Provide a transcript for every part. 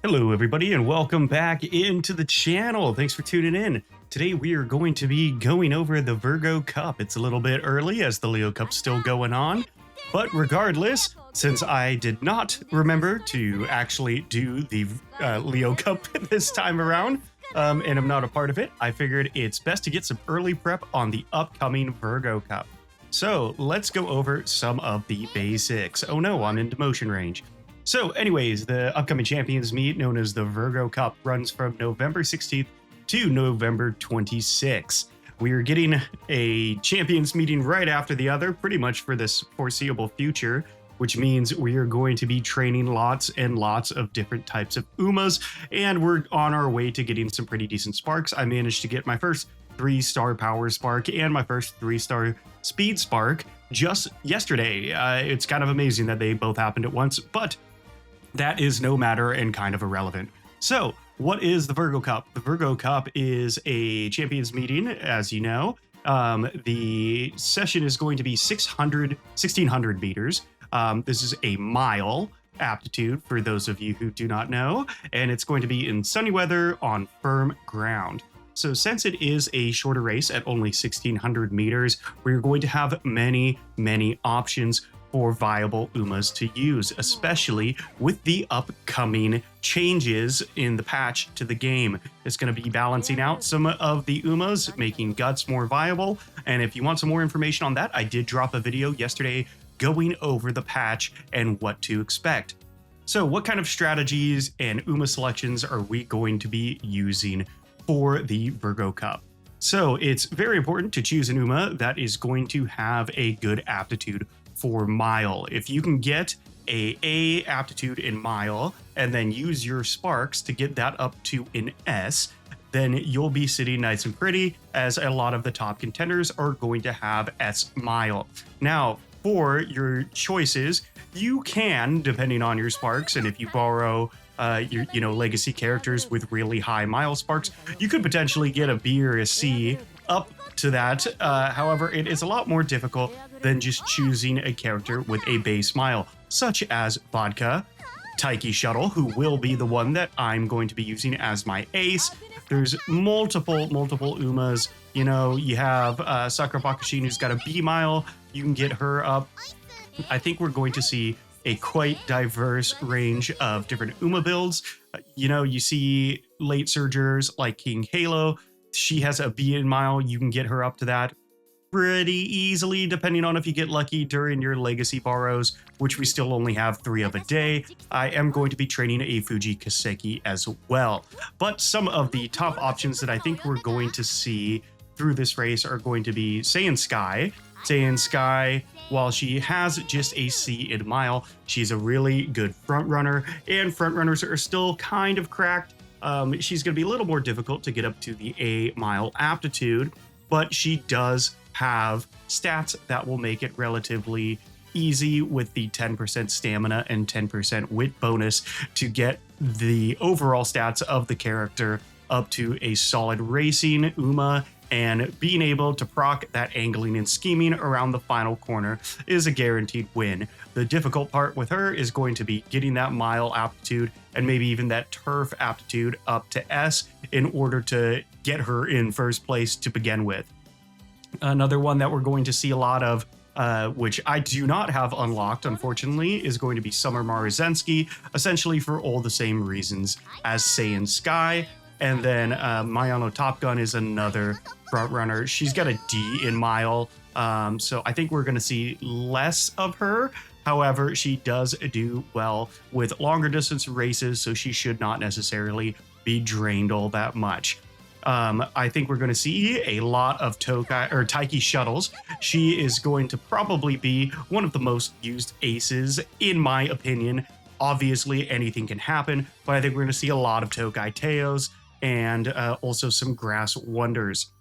Hello everybody and welcome back into the channel. Thanks for tuning in. Today we are going to be going over the Virgo Cup. It's a little bit early as the Leo Cup's still going on, but regardless, since I did not remember to actually do the Leo Cup this time around, and I'm not a part of it, I figured it's best to get some early prep on the upcoming Virgo Cup. So let's go over some of the basics. Oh no, I'm in demotion range. So anyways, the upcoming champions meet known as the Virgo Cup runs from November 16th to November 26th. We are getting a champions meeting right after the other, pretty much for this foreseeable future, which means we are going to be training lots and lots of different types of Umas, and we're on our way to getting some pretty decent sparks. I managed to get my first 3-star power spark and my first 3-star speed spark just yesterday. It's kind of amazing that they both happened at once, but that is no matter and kind of irrelevant. So, what is the Virgo Cup? The Virgo Cup is a champions meeting, as you know. The session is going to be 1,600 meters. This is a mile aptitude for those of you who do not know, and it's going to be in sunny weather on firm ground. So since it is a shorter race at only 1,600 meters, we're going to have many options for viable Umas to use, especially with the upcoming changes in the patch to the game. It's going to be balancing out some of the Umas, making Guts more viable. And if you want some more information on that, I did drop a video yesterday going over the patch and what to expect. So what kind of strategies and Uma selections are we going to be using for the Virgo Cup? So it's very important to choose an Uma that is going to have a good aptitude for mile. If you can get a aptitude in mile and then use your sparks to get that up to an S, then you'll be sitting nice and pretty, as a lot of the top contenders are going to have S mile. Now, for your choices, you can, depending on your sparks, and if you borrow your legacy characters with really high mile sparks, you could potentially get a B or a C up to that. However, it is a lot more difficult than just choosing a character with a base mile, such as Vodka, Taiki Shuttle, who will be the one that I'm going to be using as my ace. There's multiple Umas. You know, you have Sakura Bakushin, who's got a B mile. You can get her up. I think we're going to see a quite diverse range of different Uma builds. You see late surgers like King Halo. She has a B in mile. You can get her up to that pretty easily, depending on if you get lucky during your legacy borrows, which we still only have 3 of a day. I am going to be training a Fuji Kaseki as well. But some of the top options that I think we're going to see through this race are going to be Saiyan Sky. Saiyan Sky, while she has just a C in mile, she's a really good front runner, and front runners are still kind of cracked. She's going to be a little more difficult to get up to the A mile aptitude, but she does have stats that will make it relatively easy with the 10% stamina and 10% wit bonus to get the overall stats of the character up to a solid racing Uma, and being able to proc that angling and scheming around the final corner is a guaranteed win. The difficult part with her is going to be getting that mile aptitude and maybe even that turf aptitude up to S in order to get her in first place to begin with. Another one that we're going to see a lot of, which I do not have unlocked, unfortunately, is going to be Summer Maruzensky, essentially for all the same reasons as Saiyan Sky. And then Mayano Top Gun is another front runner. She's got a D in mile, so I think we're going to see less of her. However, she does do well with longer distance races, so she should not necessarily be drained all that much. I think we're going to see a lot of Taiki Shuttles. She is going to probably be one of the most used aces, in my opinion. Obviously, anything can happen, but I think we're going to see a lot of Tokai Teos and also some Grass Wonders.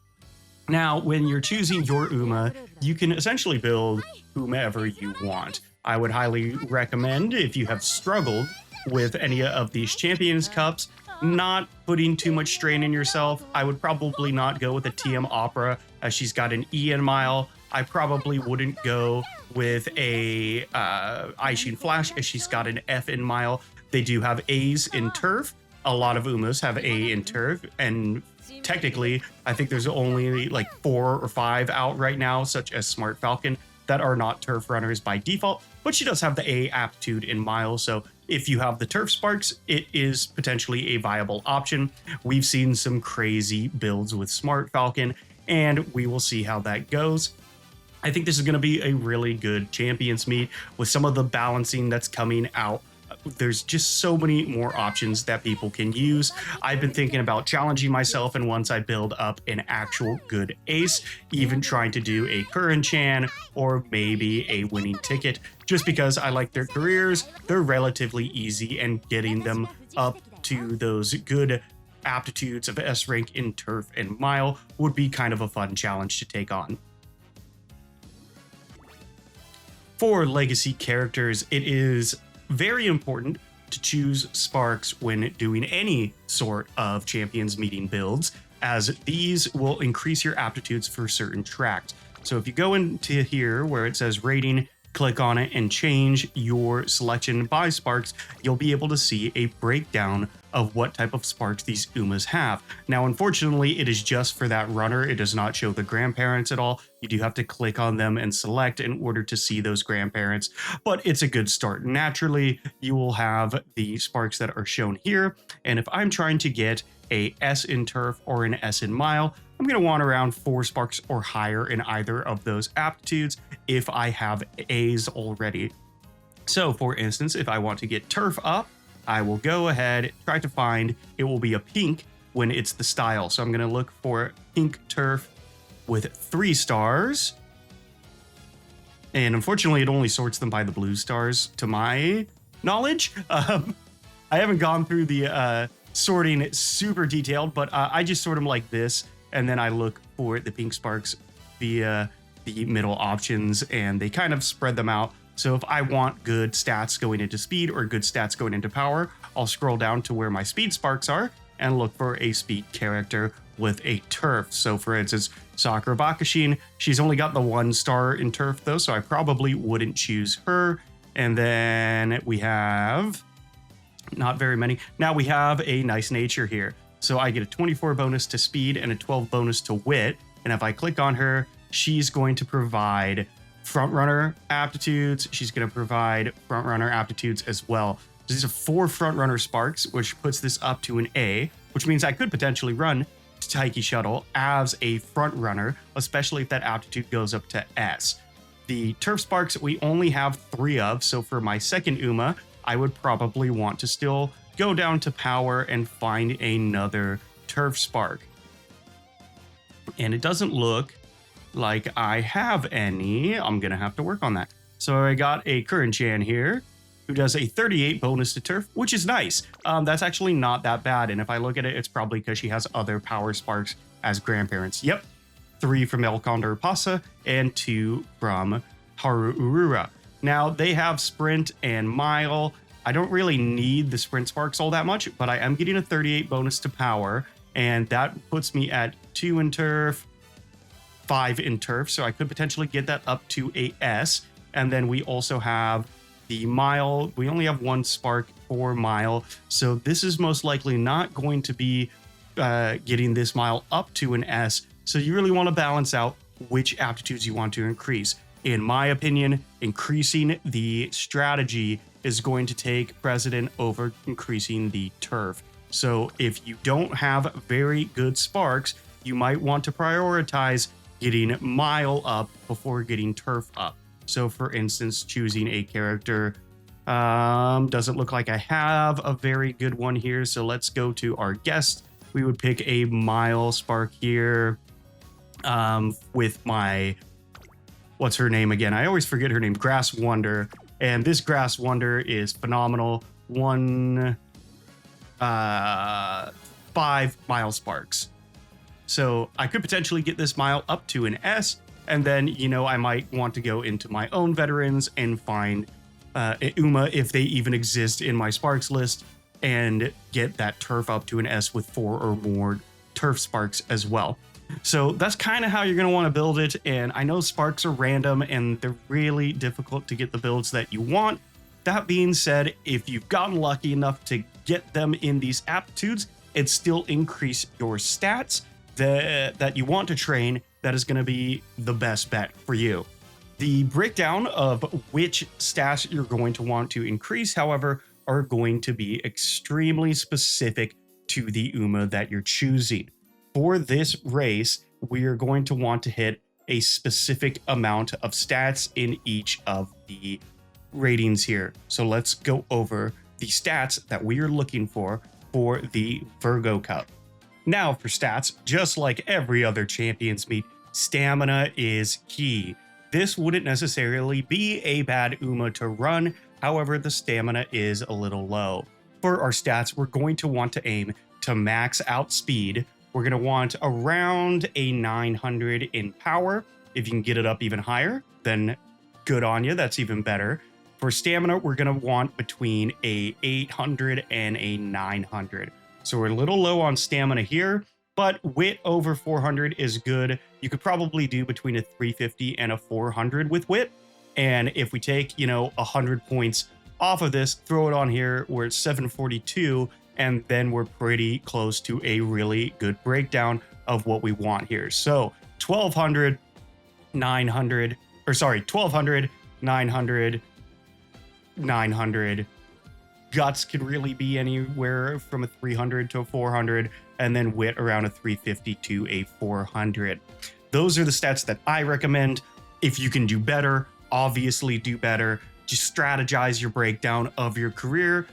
Now, when you're choosing your Uma, you can essentially build whomever you want. I would highly recommend, if you have struggled with any of these Champions Cups, not putting too much strain in yourself. I would probably not go with a TM Opera, as she's got an E in mile. I probably wouldn't go with a Aishin Flash, as she's got an F in mile. They do have A's in turf. A lot of Umas have A in turf, and technically, I think there's only like 4 or 5 out right now, such as Smart Falcon, that are not turf runners by default, but she does have the A aptitude in Mile, so if you have the turf sparks, it is potentially a viable option. We've seen some crazy builds with Smart Falcon, and we will see how that goes. I think this is going to be a really good Champions meet with some of the balancing that's coming out. There's just so many more options that people can use. I've been thinking about challenging myself, and once I build up an actual good ace, even trying to do a Curran Chan or maybe a winning ticket, just because I like their careers. They're relatively easy, and getting them up to those good aptitudes of S rank in turf and mile would be kind of a fun challenge to take on. For legacy characters, it is very important to choose sparks when doing any sort of champions meeting builds, as these will increase your aptitudes for certain tracks. So if you go into here where it says rating, click on it and change your selection by sparks, you'll be able to see a breakdown of what type of sparks these Umas have. Now, unfortunately, it is just for that runner. It does not show the grandparents at all. You do have to click on them and select in order to see those grandparents, but it's a good start. Naturally, you will have the sparks that are shown here, and if I'm trying to get a S in turf or an S in mile, I'm going to want around 4 sparks or higher in either of those aptitudes if I have A's already. So for instance, if I want to get turf up, I will go ahead, try to find, it will be a pink when it's the style. So I'm going to look for pink turf with 3 stars. And unfortunately, it only sorts them by the blue stars to my knowledge. I haven't gone through the sorting super detailed, but I just sort them like this. And then I look for the pink sparks via the middle options, and they kind of spread them out. So if I want good stats going into speed or good stats going into power, I'll scroll down to where my speed sparks are and look for a speed character with a turf. So for instance, Sakura Bakashin, she's only got the 1 star in turf though, so I probably wouldn't choose her. And then we have not very many. Now we have a nice nature here. So I get a 24 bonus to speed and a 12 bonus to wit. And if I click on her, she's going to provide front runner aptitudes. She's going to provide front runner aptitudes as well. So these are 4 front runner sparks, which puts this up to an A, which means I could potentially run Taiki Shuttle as a front runner, especially if that aptitude goes up to S. The turf sparks we only have 3 of, so for my second Uma, I would probably want to still go down to power and find another turf spark. And it doesn't look like I have any. I'm gonna have to work on that. So I got a Curran Chan here who does a 38 bonus to turf, which is nice. That's actually not that bad. And if I look at it, it's probably because she has other power sparks as grandparents. Yep, 3 from El Condor Pasa and 2 from Haru Urura. Now they have sprint and mile. I don't really need the sprint sparks all that much, but I am getting a 38 bonus to power, and that puts me at 2 in turf, 5 in turf, so I could potentially get that up to a S. And then we also have the mile. We only have 1 spark for mile, so this is most likely not going to be getting this mile up to an S. So you really want to balance out which aptitudes you want to increase. In my opinion, increasing the strategy is going to take precedent over increasing the turf. So if you don't have very good sparks, you might want to prioritize getting mile up before getting turf up. So for instance, choosing a character, doesn't look like I have a very good one here. So let's go to our guest. We would pick a mile spark here with my, what's her name again? I always forget her name, Grass Wonder. And this Grass Wonder is phenomenal. 5 mile sparks. So I could potentially get this mile up to an S, and then, you know, I might want to go into my own veterans and find Uma, if they even exist in my sparks list, and get that turf up to an S with 4 or more turf sparks as well. So that's kind of how you're going to want to build it. And I know sparks are random and they're really difficult to get the builds that you want. That being said, if you've gotten lucky enough to get them in these aptitudes and still increase your stats that you want to train, that is going to be the best bet for you. The breakdown of which stats you're going to want to increase, however, are going to be extremely specific to the UMA that you're choosing. For this race, we are going to want to hit a specific amount of stats in each of the ratings here. So let's go over the stats that we are looking for the Virgo Cup. Now for stats, just like every other Champions Meet, stamina is key. This wouldn't necessarily be a bad UMA to run, however, the stamina is a little low. For our stats, we're going to want to aim to max out speed. We're going to want around a 900 in power. If you can get it up even higher, then good on you, that's even better. For stamina, we're going to want between a 800 and a 900. So we're a little low on stamina here, but wit over 400 is good. You could probably do between a 350 and a 400 with wit. And if we take, 100 points off of this, throw it on here, we're at 742, and then we're pretty close to a really good breakdown of what we want here. So 1200, 900, 900, 900. Guts could really be anywhere from a 300 to a 400, and then wit around a 350 to a 400. Those are the stats that I recommend. If you can do better, obviously do better. Just strategize your breakdown of your career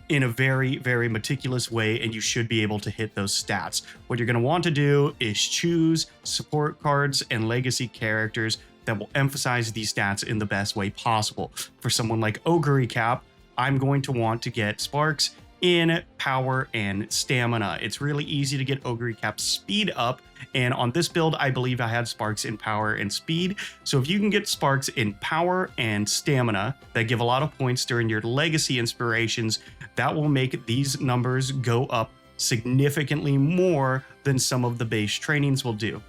in a very, very meticulous way, and you should be able to hit those stats. What you're going to want to do is choose support cards and legacy characters that will emphasize these stats in the best way possible. For someone like Ogre Cap, I'm going to want to get Sparks in power and stamina. It's really easy to get Ogre Cap speed up, and on this build, I believe I had Sparks in power and speed. So if you can get Sparks in power and stamina that give a lot of points during your legacy inspirations, that will make these numbers go up significantly more than some of the base trainings will do.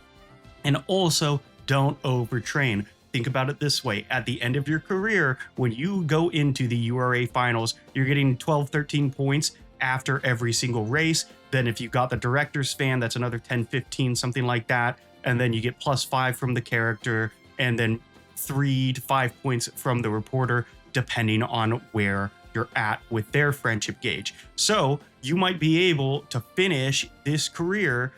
And also, don't overtrain. Think about it this way. At the end of your career, when you go into the URA finals, you're getting 12, 13 points after every single race. Then if you got the director's fan, that's another 10, 15, something like that. And then you get +5 from the character, and then 3 to 5 points from the reporter, depending on where you're at with their friendship gauge. So you might be able to finish this career,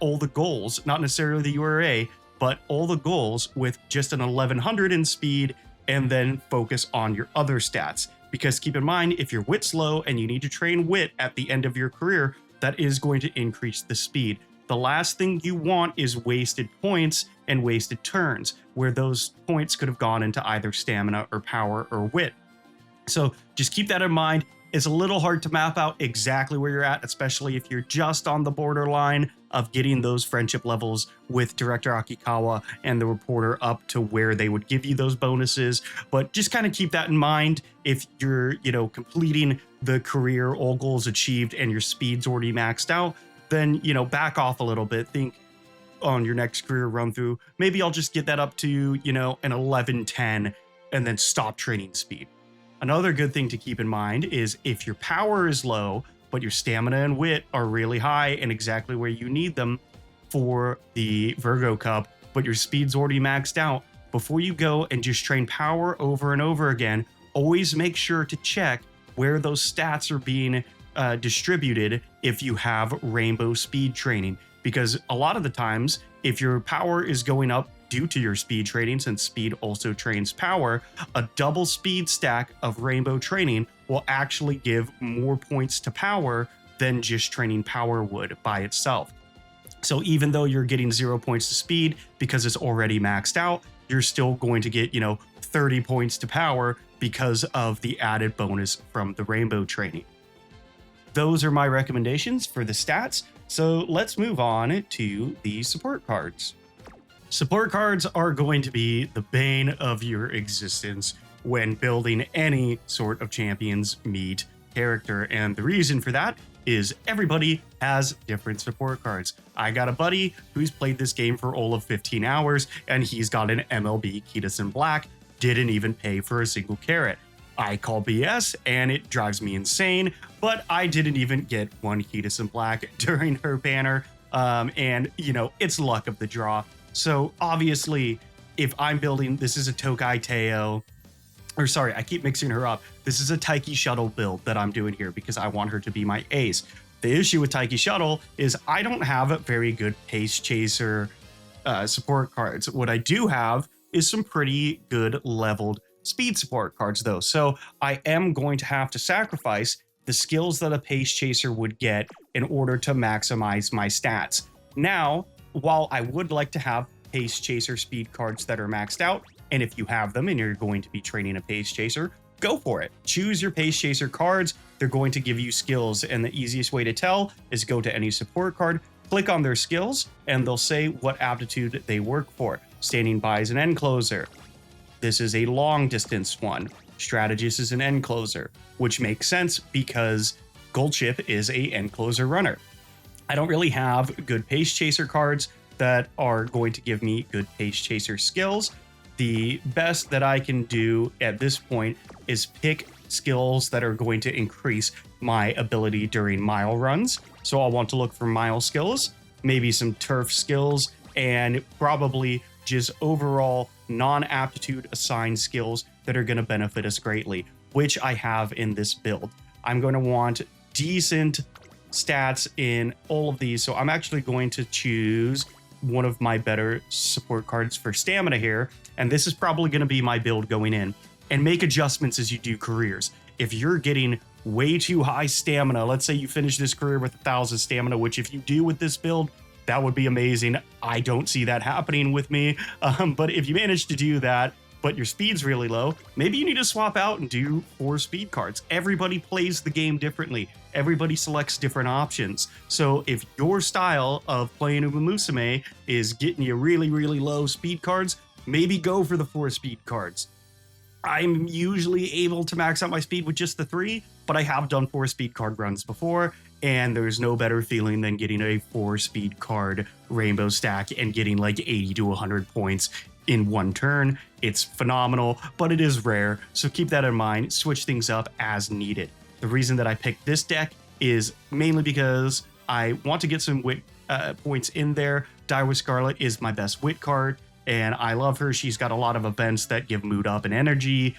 all the goals, not necessarily the URA, but all the goals with just an 1100 in speed, and then focus on your other stats. Because keep in mind, if your wit's low and you need to train wit at the end of your career, that is going to increase the speed. The last thing you want is wasted points and wasted turns, where those points could have gone into either stamina or power or wit. So just keep that in mind. It's a little hard to map out exactly where you're at, especially if you're just on the borderline of getting those friendship levels with Director Akikawa and the reporter up to where they would give you those bonuses. But just kind of keep that in mind. If you're, completing the career, all goals achieved, and your speed's already maxed out, then, back off a little bit. Think on your next career run through, maybe I'll just get that up to, an 1110 and then stop training speed. Another good thing to keep in mind is if your power is low, but your stamina and wit are really high and exactly where you need them for the Virgo Cup, but your speed's already maxed out, before you go and just train power over and over again, always make sure to check where those stats are being distributed if you have rainbow speed training. Because a lot of the times, if your power is going up due to your speed training, since speed also trains power, a double speed stack of rainbow training will actually give more points to power than just training power would by itself. So even though you're getting 0 points to speed because it's already maxed out, you're still going to get, 30 points to power because of the added bonus from the rainbow training. Those are my recommendations for the stats. So let's move on to the support cards. Support cards are going to be the bane of your existence when building any sort of Champions Meet character. And the reason for that is everybody has different support cards. I got a buddy who's played this game for all of 15 hours, and he's got an MLB Kitas in Black, didn't even pay for a single carrot. I call BS and it drives me insane, but I didn't even get one Heatus in black during her banner. And, you know, it's luck of the draw. So obviously, if I'm building, this is a Tokai Teo, or sorry, I keep mixing her up. This is a Taiki Shuttle build that I'm doing here because I want her to be my ace. The issue with Taiki Shuttle is I don't have a very good Pace Chaser support cards. What I do have is some pretty good leveled speed support cards though. So I am going to have to sacrifice the skills that a Pace Chaser would get in order to maximize my stats. Now, while I would like to have Pace Chaser speed cards that are maxed out, and if you have them and you're going to be training a Pace Chaser, go for it. Choose your Pace Chaser cards. They're going to give you skills, and the easiest way to tell is go to any support card, click on their skills, and they'll say what aptitude they work for. Standing by is an end closer. This is a long distance one. Strategist is an end closer, which makes sense because Gold Ship is a end closer runner. I don't really have good Pace Chaser cards that are going to give me good Pace Chaser skills. The best that I can do at this point is pick skills that are going to increase my ability during mile runs. So I'll want to look for mile skills, maybe some turf skills, and probably just overall non-aptitude assigned skills that are going to benefit us greatly, which I have in this build. I'm going to want decent stats in all of these. So I'm actually going to choose one of my better support cards for stamina here. And this is probably going to be my build going in, and make adjustments as you do careers. If you're getting way too high stamina, let's say you finish this career with 1,000 stamina, which if you do with this build, that would be amazing. I don't see that happening with me. But if you manage to do that, but your speed's really low, maybe you need to swap out and do 4 speed cards. Everybody plays the game differently. Everybody selects different options. So if your style of playing Umamusume is getting you really, really low speed cards, maybe go for the 4 speed cards. I'm usually able to max out my speed with just the 3, but I have done 4 speed card runs before, and there's no better feeling than getting a 4 speed card rainbow stack and getting like 80 to 100 points in one turn. It's phenomenal, but it is rare, so keep that in mind. Switch things up as needed. The reason that I picked this deck is mainly because I want to get some wit points in there. Die with Scarlet is my best wit card, and I love her. She's got a lot of events that give mood up and energy,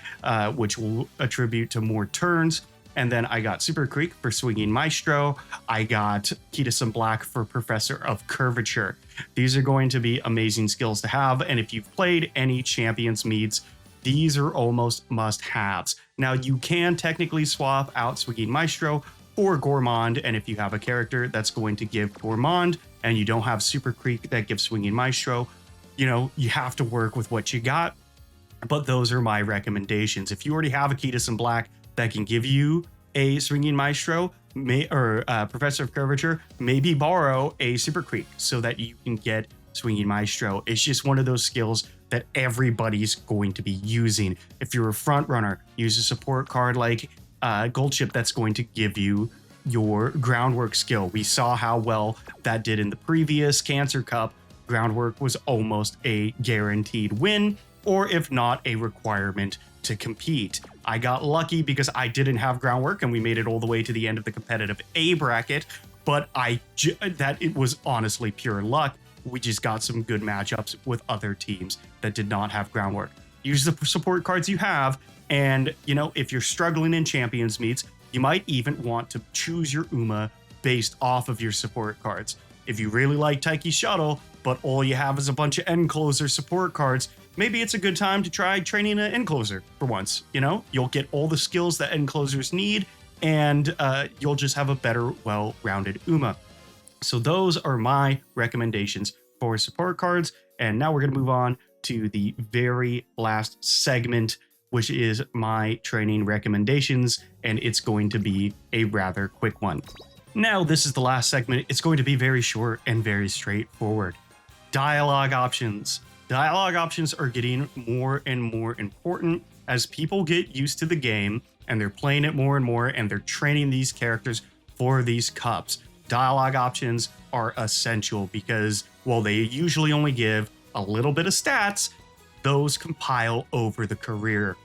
which will attribute to more turns. And then I got Super Creek for Swinging Maestro. I got Heatus Black for Professor of Curvature. These are going to be amazing skills to have. And if you've played any Champions meets, these are almost must-haves. Now, you can technically swap out Swinging Maestro for Gourmand. And if you have a character that's going to give Gourmand and you don't have Super Creek that gives Swinging Maestro, you know, you have to work with what you got. But those are my recommendations. If you already have a Heatus Black that can give you a Swinging Maestro or Professor of Curvature, maybe borrow a Super Creek so that you can get Swinging Maestro. It's just one of those skills that everybody's going to be using. If you're a front runner, use a support card like Gold Ship that's going to give you your groundwork skill. We saw how well that did in the previous Cancer Cup. Groundwork was almost a guaranteed win, or if not, a requirement to compete. I got lucky because I didn't have groundwork and we made it all the way to the end of the competitive A bracket, but it was honestly pure luck. We just got some good matchups with other teams that did not have groundwork. Use the support cards you have, and you know, if you're struggling in Champions meets, you might even want to choose your Uma based off of your support cards. If you really like Taiki Shuttle, but all you have is a bunch of end closer support cards, maybe it's a good time to try training an end closer for once. You know, you'll get all the skills that end closers need, and you'll just have a better, well-rounded Uma. So those are my recommendations for support cards. And now we're going to move on to the very last segment, which is my training recommendations, and it's going to be a rather quick one. Now, this is the last segment. It's going to be very short and very straightforward. Dialogue options. Dialogue options are getting more and more important as people get used to the game and they're playing it more and more and they're training these characters for these cups. Dialogue options are essential because while they usually only give a little bit of stats, those compile over the career.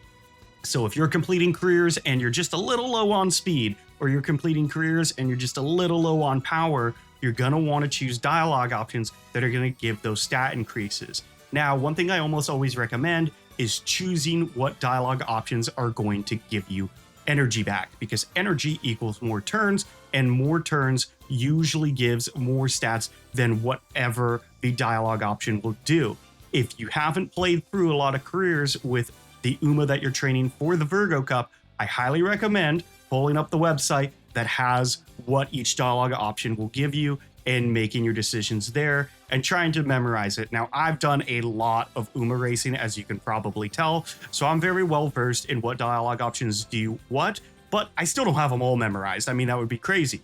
So if you're completing careers and you're just a little low on speed, or you're completing careers and you're just a little low on power, you're going to want to choose dialogue options that are going to give those stat increases. Now, one thing I almost always recommend is choosing what dialogue options are going to give you energy back, because energy equals more turns, and more turns usually gives more stats than whatever the dialogue option will do. If you haven't played through a lot of careers with the Uma that you're training for the Virgo Cup, I highly recommend pulling up the website that has what each dialogue option will give you and making your decisions there and trying to memorize it. Now, I've done a lot of Uma racing, as you can probably tell, so I'm very well versed in what dialogue options do what, but I still don't have them all memorized. I mean, that would be crazy.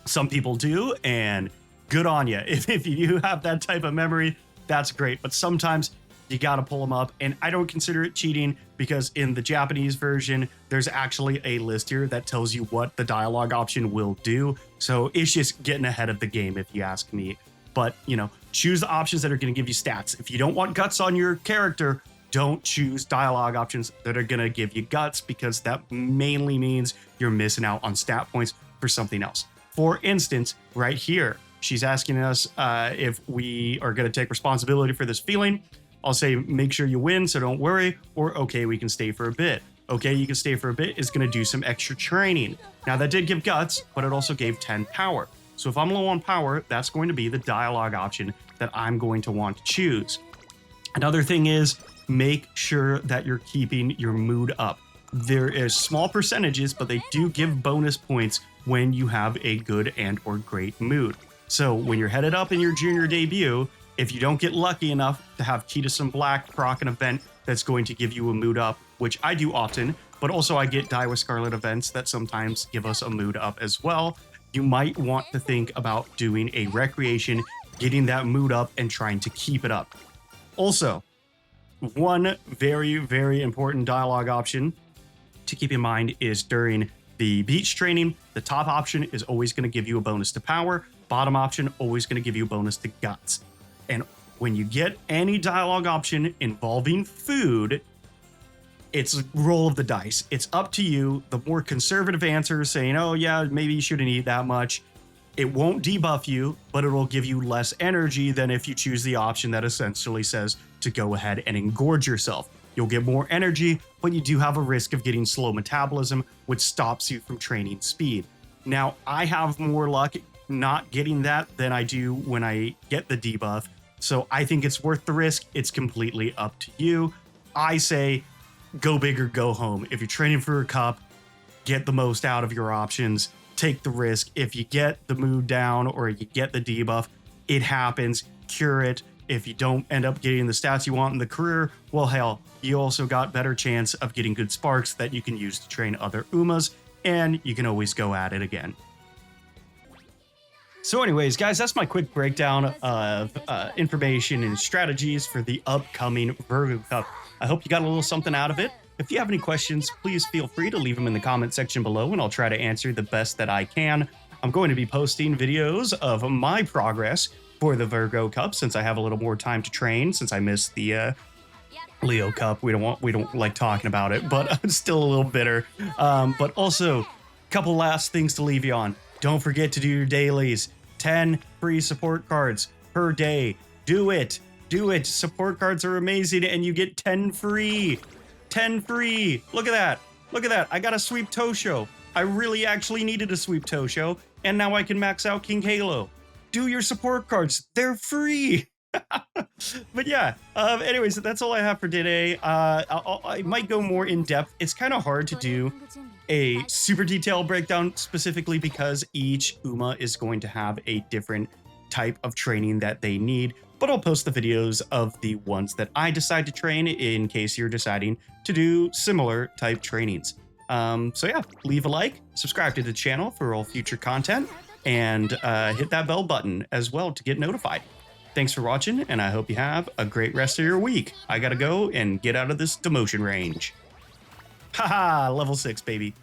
Some people do, and good on you. If you have that type of memory, that's great, but sometimes you got to pull them up, and I don't consider it cheating because in the Japanese version, there's actually a list here that tells you what the dialogue option will do. So it's just getting ahead of the game, if you ask me. But, you know, choose the options that are going to give you stats. If you don't want guts on your character, don't choose dialogue options that are going to give you guts, because that mainly means you're missing out on stat points for something else. For instance, right here, she's asking us if we are going to take responsibility for this feeling. I'll say, make sure you win, so don't worry, or okay, we can stay for a bit. Okay, you can stay for a bit is going to do some extra training. Now, that did give guts, but it also gave 10 power. So if I'm low on power, that's going to be the dialogue option that I'm going to want to choose. Another thing is, make sure that you're keeping your mood up. There is small percentages, but they do give bonus points when you have a good and or great mood. So when you're headed up in your junior debut, if you don't get lucky enough to have Key to Some Black proc an event that's going to give you a mood up, which I do often, but also I get Die with Scarlet events that sometimes give us a mood up as well, you might want to think about doing a recreation, getting that mood up, and trying to keep it up. Also, one very, very important dialogue option to keep in mind is during the beach training, the top option is always going to give you a bonus to power, bottom option always going to give you a bonus to guts. And when you get any dialogue option involving food, it's a roll of the dice. It's up to you. The more conservative answers saying, oh yeah, maybe you shouldn't eat that much, it won't debuff you, but it will give you less energy than if you choose the option that essentially says to go ahead and engorge yourself. You'll get more energy, but you do have a risk of getting slow metabolism, which stops you from training speed. Now, I have more luck not getting that than I do when I get the debuff. So I think it's worth the risk. It's completely up to you. I say go big or go home. If you're training for a cup, get the most out of your options. Take the risk. If you get the mood down or you get the debuff, it happens. Cure it. If you don't end up getting the stats you want in the career, well, hell, you also got better chance of getting good sparks that you can use to train other Umas, and you can always go at it again. So anyways, guys, that's my quick breakdown of information and strategies for the upcoming Virgo Cup. I hope you got a little something out of it. If you have any questions, please feel free to leave them in the comment section below, and I'll try to answer the best that I can. I'm going to be posting videos of my progress for the Virgo Cup since I have a little more time to train, since I missed the Leo Cup. We don't like talking about it, but I'm still a little bitter. But also, a couple last things to leave you on. Don't forget to do your dailies. 10 free support cards per day. Do it. Do it. Support cards are amazing, and you get 10 free. 10 free. Look at that. Look at that. I got a Sweep Tosho. I really actually needed a Sweep Tosho, and now I can max out King Halo. Do your support cards. They're free. But yeah, anyways, that's all I have for today. I might go more in depth. It's kind of hard to do a super detailed breakdown specifically because each Uma is going to have a different type of training that they need, but I'll post the videos of the ones that I decide to train in case you're deciding to do similar type trainings. So yeah, leave a like, subscribe to the channel for all future content, and hit that bell button as well to get notified. Thanks for watching, and I hope you have a great rest of your week. I gotta go and get out of this demotion range. Haha, level 6, baby.